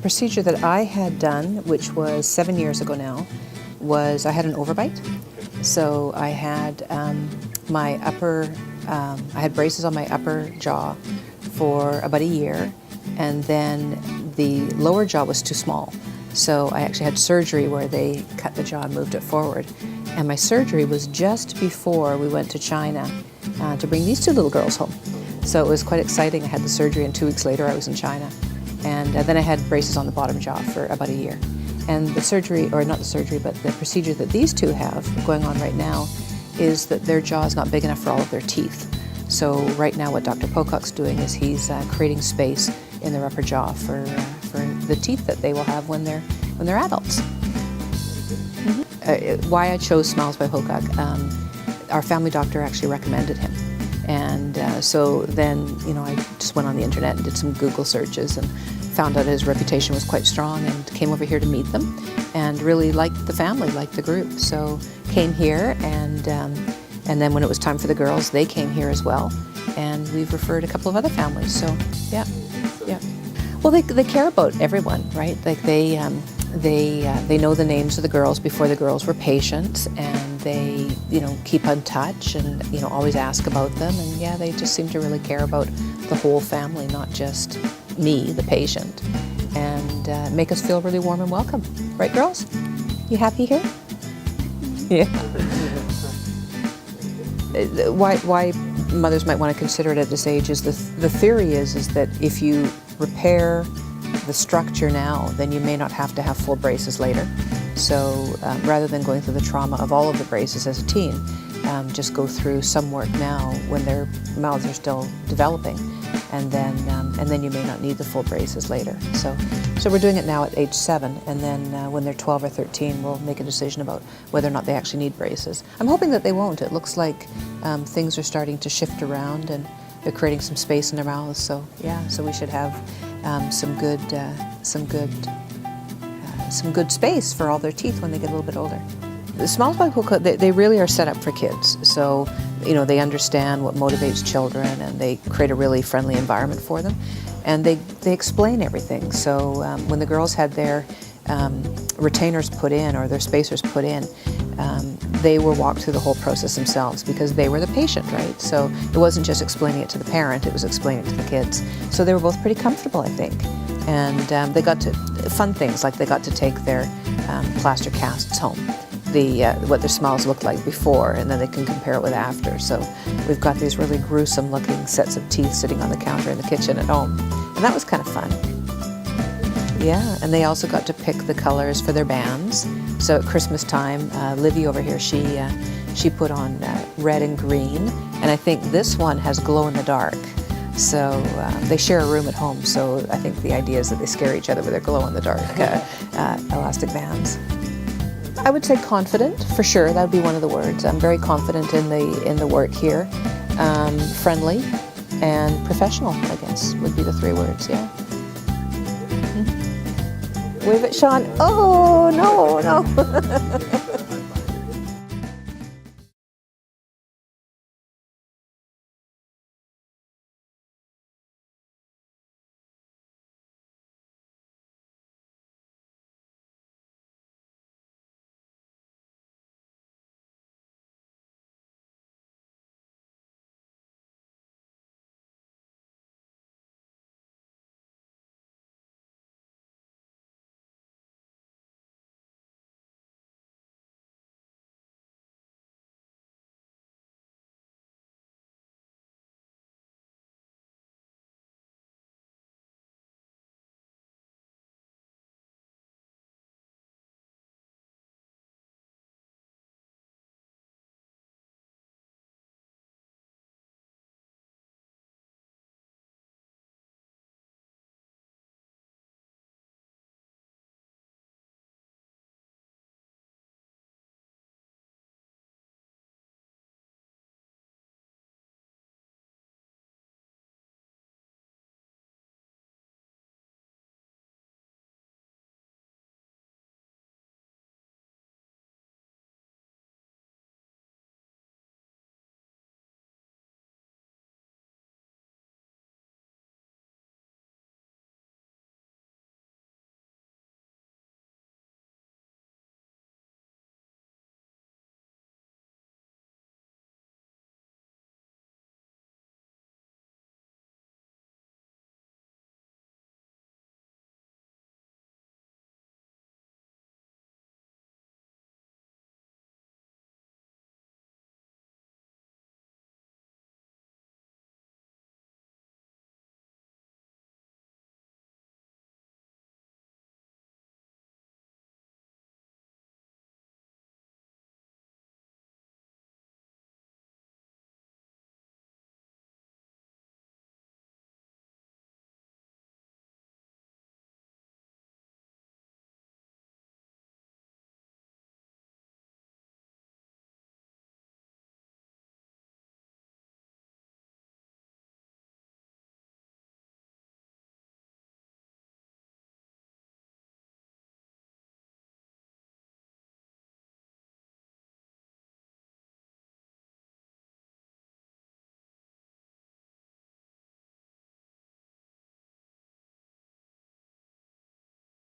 procedure that I had done, which was 7 years ago now, was I had an overbite. So I had my upper, I had braces on my upper jaw for about a year, and then the lower jaw was too small. So I actually had surgery where they cut the jaw and moved it forward. And my surgery was just before we went to China to bring these two little girls home. So it was quite exciting. I had the surgery, and 2 weeks later I was in China. And then I had braces on the bottom jaw for about a year. And the surgery, or not the surgery, but the procedure that these two have going on right now is that their jaw is not big enough for all of their teeth. So right now what Dr. Pocock's doing is he's creating space in their upper jaw for the teeth that they will have when they're adults. Why I chose Smiles by Pocock, our family doctor actually recommended him. And so then, you know, I just went on the internet and did some Google searches and found out his reputation was quite strong, and came over here to meet them and really liked the family, liked the group. So came here, and then when it was time for the girls, they came here as well. And we've referred a couple of other families, so yeah. Well, they care about everyone, right? Like they know the names of the girls before the girls were patients, and they, you know, keep in touch and, you know, always ask about them. And yeah, they just seem to really care about the whole family, not just me, the patient, and make us feel really warm and welcome. Right, girls? You happy here? Yeah. Why mothers might want to consider it at this age is the theory is that if you repair the structure now, then you may not have to have full braces later. So rather than going through the trauma of all of the braces as a teen, just go through some work now when their mouths are still developing, and then you may not need the full braces later. So we're doing it now at age 7, and then when they're 12 or 13, we'll make a decision about whether or not they actually need braces. I'm hoping that they won't. It looks like things are starting to shift around, and they're creating some space in their mouths. So yeah, so we should have some good space for all their teeth when they get a little bit older. The Smiles by Pocock, they really are set up for kids. So, you know, they understand what motivates children, and they create a really friendly environment for them. And they explain everything. So when the girls had their retainers put in, or their spacers put in, they were walked through the whole process themselves, because they were the patient, right? So it wasn't just explaining it to the parent, it was explaining it to the kids. So they were both pretty comfortable, I think. And they got to, fun things, like they got to take their plaster casts home, what their smiles looked like before, and then they can compare it with after. So we've got these really gruesome looking sets of teeth sitting on the counter in the kitchen at home. And that was kind of fun. Yeah, and they also got to pick the colors for their bands. So at Christmas time, Livy over here, she put on red and green, and I think this one has glow in the dark. So they share a room at home, so I think the idea is that they scare each other with their glow in the dark elastic bands. I would say confident, for sure. That would be one of the words. I'm very confident in the work here. Friendly and professional, I guess, would be the 3 words, yeah. Wave at Sean. Oh, no.